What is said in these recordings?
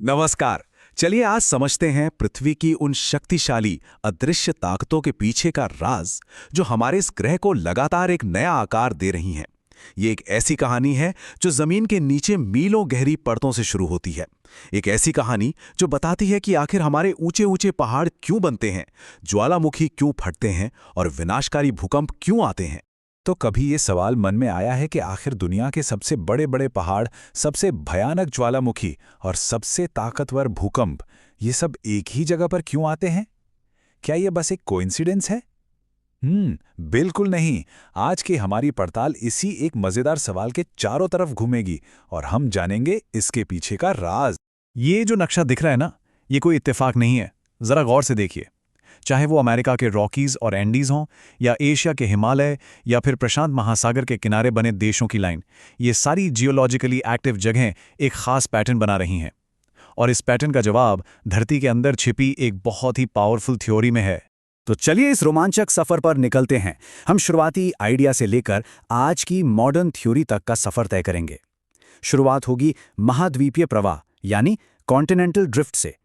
नमस्कार। चलिए आज समझते हैं पृथ्वी की उन शक्तिशाली अदृश्य ताकतों के पीछे का राज जो हमारे इस ग्रह को लगातार एक नया आकार दे रही हैं। ये एक ऐसी कहानी है जो जमीन के नीचे मीलों गहरी परतों से शुरू होती है। एक ऐसी कहानी जो बताती है कि आखिर हमारे ऊंचे ऊंचे पहाड़ क्यों बनते हैं, ज्वालामुखी क्यों फटते हैं और विनाशकारी भूकंप क्यों आते हैं। तो कभी ये सवाल मन में आया है कि आखिर दुनिया के सबसे बड़े बड़े पहाड़, सबसे भयानक ज्वालामुखी और सबसे ताकतवर भूकंप ये सब एक ही जगह पर क्यों आते हैं? क्या ये बस एक कोइंसिडेंस है? बिल्कुल नहीं। आज की हमारी पड़ताल इसी एक मजेदार सवाल के चारों तरफ घूमेगी और हम जानेंगे इसके पीछे का राज। ये जो नक्शा दिख रहा है ना, ये कोई इत्तेफाक नहीं है। जरा गौर से देखिए। चाहे वो अमेरिका के रॉकीज और एंडीज हों, या एशिया के हिमालय, या फिर प्रशांत महासागर के किनारे बने देशों की लाइन, ये सारी जियोलॉजिकली एक्टिव जगहें एक खास पैटर्न बना रही हैं। और इस पैटर्न का जवाब धरती के अंदर छिपी एक बहुत ही पावरफुल थ्योरी में है। तो चलिए इस रोमांचक सफर पर निकलते हैं। हम शुरुआती आइडिया से लेकर आज की मॉडर्न थ्योरी तक का सफर तय करेंगे। शुरुआत होगी महाद्वीपीय प्रवाह यानी कॉन्टिनेंटल ड्रिफ्ट से,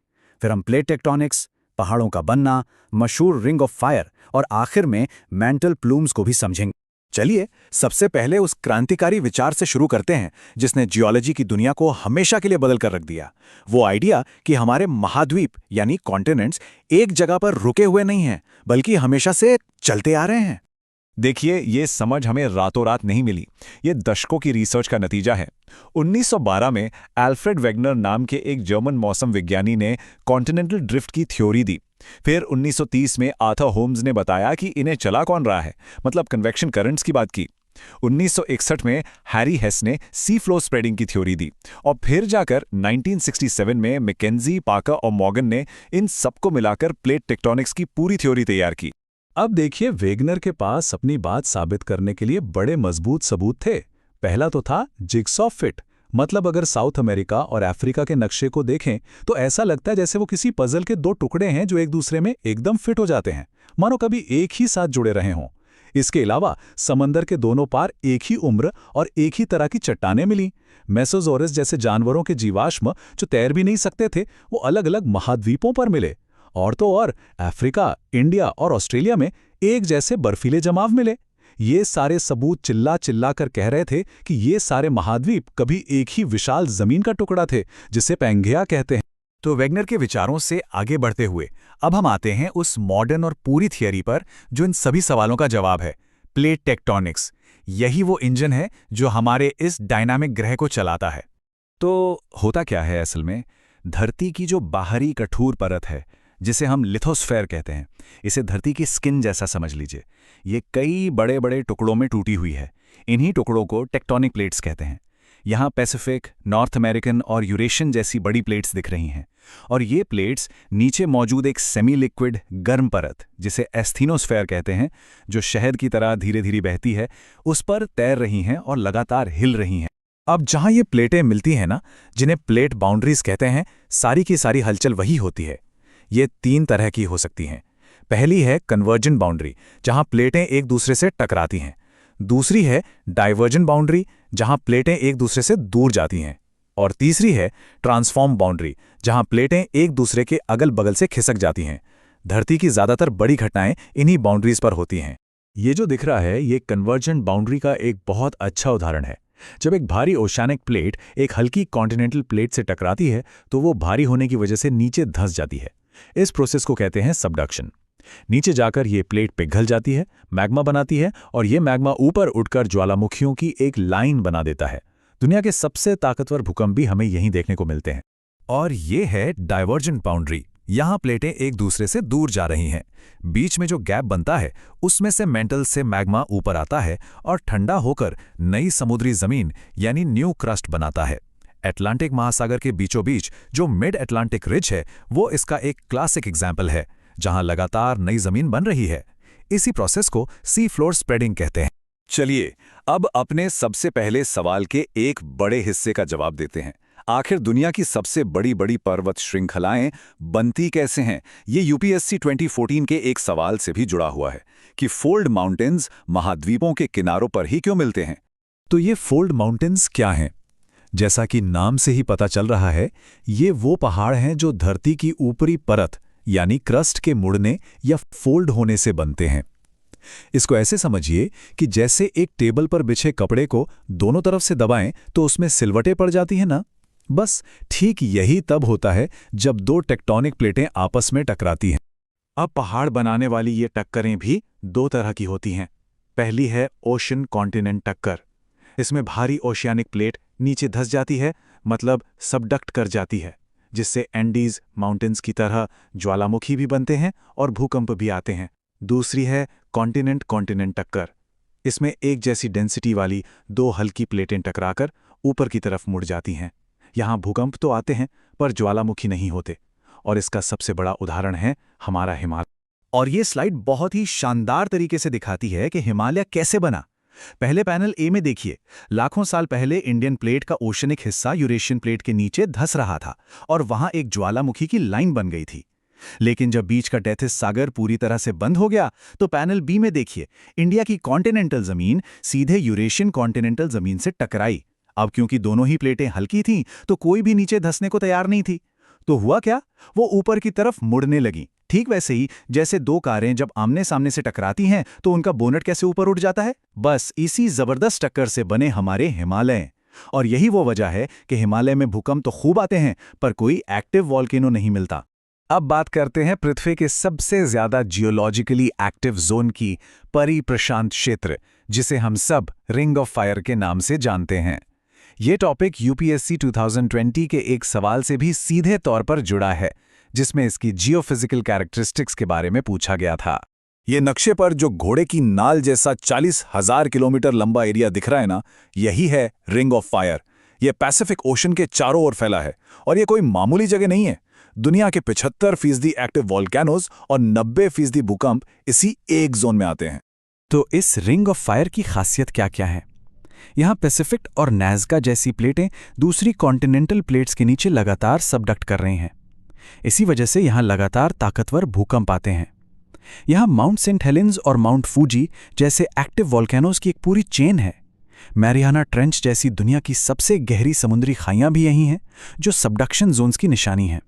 फिर हम प्लेट टेक्टोनिक्स, पहाड़ों का बनना, मशहूर रिंग ऑफ फायर और आखिर में मेंटल प्लूम्स को भी समझेंगे। चलिए सबसे पहले उस क्रांतिकारी विचार से शुरू करते हैं जिसने जियोलॉजी की दुनिया को हमेशा के लिए बदल कर रख दिया। वो आइडिया कि हमारे महाद्वीप यानी कॉन्टिनेंट्स एक जगह पर रुके हुए नहीं हैं, बल्कि हमेशा से चलते आ रहे हैं। देखिए, ये समझ हमें रातों रात नहीं मिली। ये दशकों की रिसर्च का नतीजा है। 1912 में एल्फ्रेड वेगनर नाम के एक जर्मन मौसम विज्ञानी ने कॉन्टिनेंटल ड्रिफ्ट की थ्योरी दी। फिर 1930 में आर्थर होम्स ने बताया कि इन्हें चला कौन रहा है, मतलब कन्वेक्शन करंट्स की बात की। 1961 में हैरी हेस ने सी फ्लो स्प्रेडिंग की थ्योरी दी और फिर जाकर 1967 में मैकेंजी, पाकर और मॉर्गन ने इन सबको मिलाकर प्लेट टेक्टोनिक्स की पूरी थ्योरी तैयार की। अब देखिए, वेगनर के पास अपनी बात साबित करने के लिए बड़े मजबूत सबूत थे। पहला तो था जिग्सॉ फिट, मतलब अगर साउथ अमेरिका और अफ्रीका के नक्शे को देखें तो ऐसा लगता है जैसे वो किसी पजल के दो टुकड़े हैं जो एक दूसरे में एकदम फिट हो जाते हैं, मानो कभी एक ही साथ जुड़े रहे हों। इसके अलावा समंदर के दोनों पार एक ही उम्र और एक ही तरह की चट्टानें मिली। मेसोजोरस जैसे जानवरों के जीवाश्म जो तैर भी नहीं सकते थे, वो अलग अलग महाद्वीपों पर मिले। और तो और अफ्रीका, इंडिया और ऑस्ट्रेलिया में एक जैसे बर्फीले जमाव मिले। ये सारे सबूत चिल्ला चिल्ला कर कह रहे थे कि ये सारे महाद्वीप कभी एक ही विशाल जमीन का टुकड़ा थे, जिसे पैंगेया कहते हैं। तो वेगनर के विचारों से आगे बढ़ते हुए अब हम आते हैं उस मॉडर्न और पूरी थियरी पर जो इन सभी सवालों का जवाब है, प्लेट टेक्टोनिक्स। यही वो इंजन है जो हमारे इस डायनामिक ग्रह को चलाता है। तो होता क्या है असल में? धरती की जो बाहरी कठोर परत है, जिसे हम लिथोस्फेयर कहते हैं, इसे धरती की स्किन जैसा समझ लीजिए। ये कई बड़े बड़े टुकड़ों में टूटी हुई है। इन्हीं टुकड़ों को टेक्टोनिक प्लेट्स कहते हैं। यहाँ पैसिफिक, नॉर्थ अमेरिकन और यूरेशियन जैसी बड़ी प्लेट्स दिख रही हैं। और ये प्लेट्स नीचे मौजूद एक सेमी लिक्विड गर्म परत, जिसे एस्थीनोस्फेयर कहते हैं, जो शहद की तरह धीरे धीरे बहती है, उस पर तैर रही हैं और लगातार हिल रही हैं। अब जहाँ ये प्लेटें मिलती हैं ना, जिन्हें प्लेट बाउंड्रीज कहते हैं, सारी की सारी हलचल वही होती है। ये तीन तरह की हो सकती हैं। पहली है कन्वर्जेंट बाउंड्री, जहां प्लेटें एक दूसरे से टकराती हैं। दूसरी है डाइवर्जेंट बाउंड्री, जहां प्लेटें एक दूसरे से दूर जाती हैं। और तीसरी है ट्रांसफॉर्म बाउंड्री, जहां प्लेटें एक दूसरे के अगल बगल से खिसक जाती हैं। धरती की ज्यादातर बड़ी घटनाएं इन्हीं बाउंड्रीज पर होती हैं। ये जो दिख रहा है, ये कन्वर्जेंट बाउंड्री का एक बहुत अच्छा उदाहरण है। जब एक भारी ओशियानिक प्लेट एक हल्की कॉन्टिनेंटल प्लेट से टकराती है तो वो भारी होने की वजह से नीचे धंस जाती है। इस प्रोसेस को कहते हैं सबडक्शन। नीचे जाकर ये प्लेट पिघल जाती है, मैग्मा बनाती है, और ये मैग्मा ऊपर उठकर ज्वालामुखियों की एक लाइन बना देता है। दुनिया के सबसे ताकतवर भूकंप भी हमें यहीं देखने को मिलते हैं। और ये है डाइवर्जेंट बाउंड्री। यहाँ प्लेटें एक दूसरे से दूर जा रही हैं। बीच में जो गैप बनता है, उसमें से मेंटल से मैग्मा ऊपर आता है और ठंडा होकर नई समुद्री जमीन यानी न्यू क्रस्ट बनाता है। अटलांटिक महासागर के बीचों बीच जो मिड अटलांटिक रिज है, वो इसका एक क्लासिक एग्जाम्पल है, जहां लगातार नई जमीन बन रही है। इसी प्रोसेस को सी फ्लोर स्प्रेडिंग कहते हैं। चलिए अब अपने सबसे पहले सवाल के एक बड़े हिस्से का जवाब देते हैं। आखिर दुनिया की सबसे बड़ी बड़ी पर्वत श्रृंखलाएं बनती कैसे हैं? ये यूपीएससी 2014 के एक सवाल से भी जुड़ा हुआ है कि फोल्ड माउंटेन्स महाद्वीपों के किनारों पर ही क्यों मिलते हैं। तो ये फोल्ड माउंटेन्स क्या हैं? जैसा कि नाम से ही पता चल रहा है, ये वो पहाड़ हैं जो धरती की ऊपरी परत यानी क्रस्ट के मुड़ने या फोल्ड होने से बनते हैं। इसको ऐसे समझिए कि जैसे एक टेबल पर बिछे कपड़े को दोनों तरफ से दबाएं तो उसमें सिलवटें पड़ जाती हैं ना, बस ठीक यही तब होता है जब दो टेक्टोनिक प्लेटें आपस में टकराती हैं। अब पहाड़ बनाने वाली ये टक्करें भी दो तरह की होती हैं। पहली है ओशन कॉन्टिनेंट टक्कर। इसमें भारी ओशियानिक प्लेट नीचे धंस जाती है, मतलब सबडक्ट कर जाती है, जिससे एंडीज माउंटेन्स की तरह ज्वालामुखी भी बनते हैं और भूकंप भी आते हैं। दूसरी है कॉन्टिनेंट कॉन्टिनेंट टक्कर। इसमें एक जैसी डेंसिटी वाली दो हल्की प्लेटें टकराकर ऊपर की तरफ मुड़ जाती हैं। यहाँ भूकंप तो आते हैं पर ज्वालामुखी नहीं होते, और इसका सबसे बड़ा उदाहरण है हमारा हिमालय। और ये स्लाइड बहुत ही शानदार तरीके से दिखाती है कि हिमालय कैसे बना। पहले पैनल ए में देखिए, लाखों साल पहले इंडियन प्लेट का ओशनिक हिस्सा यूरेशियन प्लेट के नीचे धंस रहा था और वहां एक ज्वालामुखी की लाइन बन गई थी। लेकिन जब बीच का टेथिस सागर पूरी तरह से बंद हो गया तो पैनल बी में देखिए, इंडिया की कॉन्टिनेंटल जमीन सीधे यूरेशियन कॉन्टिनेंटल जमीन से टकराई। अब क्योंकि दोनों ही प्लेटें हल्की थीं तो कोई भी नीचे धंसने को तैयार नहीं थी। तो हुआ क्या, वो ऊपर की तरफ मुड़ने लगी। ठीक वैसे ही जैसे दो कारें जब आमने सामने से टकराती हैं तो उनका बोनट कैसे ऊपर उठ जाता है, बस इसी जबरदस्त टक्कर से बने हमारे हिमालय। और यही वो वजह है कि हिमालय में भूकंप तो खूब आते हैं पर कोई एक्टिव वॉल्केनो नहीं मिलता। अब बात करते हैं पृथ्वी के सबसे ज्यादा जियोलॉजिकली एक्टिव जोन की, परिप्रशांत क्षेत्र, जिसे हम सब रिंग ऑफ फायर के नाम से जानते हैं। ये टॉपिक यूपीएससी 2020 के एक सवाल से भी सीधे तौर पर जुड़ा है, जिसमें इसकी जियोफिजिकल कैरेक्टरिस्टिक्स के बारे में पूछा गया था। ये नक्शे पर जो घोड़े की नाल जैसा 40,000 किलोमीटर लंबा एरिया दिख रहा है ना, यही है रिंग ऑफ फायर। ये पैसिफिक ओशन के चारों ओर फैला है और ये कोई मामूली जगह नहीं है। दुनिया के 75% एक्टिव वॉल्केनोज और 90% भूकंप इसी एक जोन में आते हैं। तो इस रिंग ऑफ फायर की खासियत क्या क्या है? यहाँ पैसिफिक और नाज़का जैसी प्लेटें दूसरी कॉन्टिनेंटल प्लेट्स के नीचे लगातार सबडक्ट कर रही हैं। इसी वजह से यहाँ लगातार ताकतवर भूकंप आते हैं। यहाँ माउंट सेंट हेलेन्स और माउंट फूजी जैसे एक्टिव वॉल्केनोज की एक पूरी चेन है। मैरियाना ट्रेंच जैसी दुनिया की सबसे गहरी समुद्री खाइयाँ भी यहीं हैं, जो सबडक्शन जोन्स की निशानी हैं।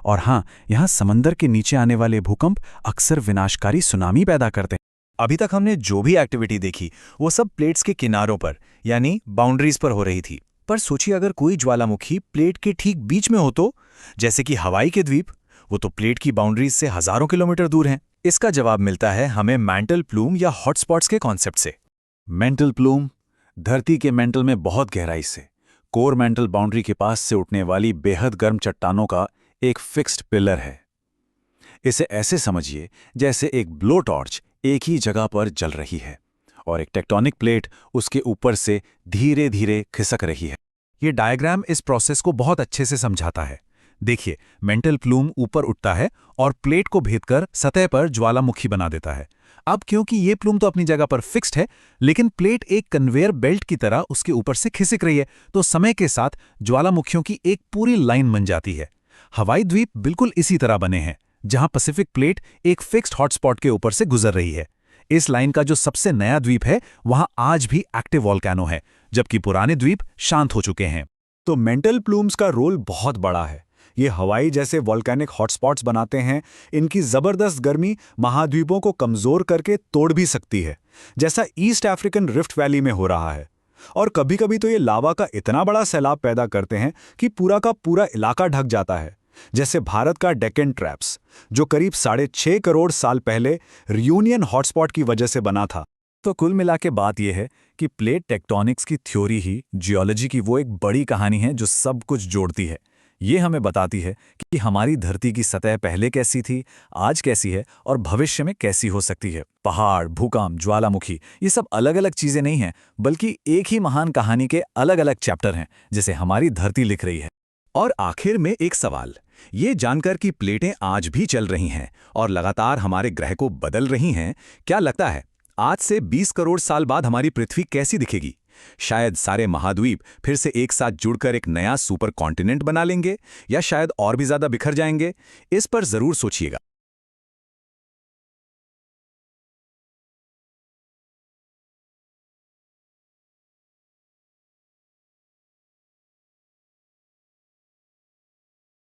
और हाँ, यहाँ समंदर के नीचे आने वाले भूकंप अक्सर विनाशकारी सुनामी पैदा करते हैं। अभी तक हमने जो भी एक्टिविटी देखी वो सब प्लेट्स के किनारों पर यानी बाउंड्रीज पर हो रही थी। पर सोचिए अगर कोई ज्वालामुखी प्लेट के ठीक बीच में हो तो, जैसे कि हवाई के द्वीप, वो तो प्लेट की बाउंड्रीज से हजारों किलोमीटर दूर हैं। इसका जवाब मिलता है हमें मेंटल प्लूम या हॉटस्पॉट्स के कॉन्सेप्ट से। मेंटल प्लूम धरती के मेंटल में बहुत गहराई से कोर मेंटल बाउंड्री के पास से उठने वाली बेहद गर्म चट्टानों का एक फिक्स्ड पिलर है। इसे ऐसे समझिए जैसे एक ब्लो टॉर्च एक ही जगह पर जल रही है और एक टेक्टोनिक प्लेट उसके ऊपर से धीरे धीरे खिसक रही है। ये डायग्राम इस प्रोसेस को बहुत अच्छे से समझाता है। देखिए, मेंटल प्लूम ऊपर उठता है और प्लेट को भेदकर सतह पर ज्वालामुखी बना देता है। अब क्योंकि ये प्लूम तो अपनी जगह पर फिक्स्ड है, लेकिन प्लेट एक कन्वेयर बेल्ट की तरह उसके ऊपर से खिसक रही है, तो समय के साथ ज्वालामुखियों की एक पूरी लाइन बन जाती है। हवाई द्वीप बिल्कुल इसी तरह बने हैं, जहां पैसिफिक प्लेट एक फिक्स्ड हॉटस्पॉट के ऊपर से गुजर रही है। इस लाइन का जो सबसे नया द्वीप है वहां आज भी एक्टिव वॉल्केनो है, जबकि पुराने द्वीप शांत हो चुके हैं। तो मेंटल प्लूम्स का रोल बहुत बड़ा है। ये हवाई जैसे वॉल्केनिक हॉटस्पॉट्स बनाते हैं। इनकी जबरदस्त गर्मी महाद्वीपों को कमजोर करके तोड़ भी सकती है, जैसा ईस्ट अफ्रीकन रिफ्ट वैली में हो रहा है। और कभी-कभी तो ये लावा का इतना बड़ा सैलाब पैदा करते हैं कि पूरा का पूरा इलाका ढक जाता है, जैसे भारत का डेक्कन ट्रैप्स, जो करीब 6.5 करोड़ साल पहले रियूनियन हॉटस्पॉट की वजह से बना था। तो कुल मिला के बात यह है कि प्लेट टेक्टोनिक्स की थ्योरी ही जियोलॉजी की वो एक बड़ी कहानी है जो सब कुछ जोड़ती है। ये हमें बताती है कि हमारी धरती की सतह पहले कैसी थी, आज कैसी है और भविष्य में कैसी हो सकती है। पहाड़, भूकंप, ज्वालामुखी, ये सब अलग अलग चीजें नहीं हैं, बल्कि एक ही महान कहानी के अलग अलग चैप्टर हैं, जिसे हमारी धरती लिख रही है। और आखिर में एक सवाल, ये जानकर कि प्लेटें आज भी चल रही हैं और लगातार हमारे ग्रह को बदल रही हैं, क्या लगता है आज से 20 करोड़ साल बाद हमारी पृथ्वी कैसी दिखेगी? शायद सारे महाद्वीप फिर से एक साथ जुड़कर एक नया सुपर कॉन्टिनेंट बना लेंगे, या शायद और भी ज्यादा बिखर जाएंगे? इस पर जरूर सोचिएगा।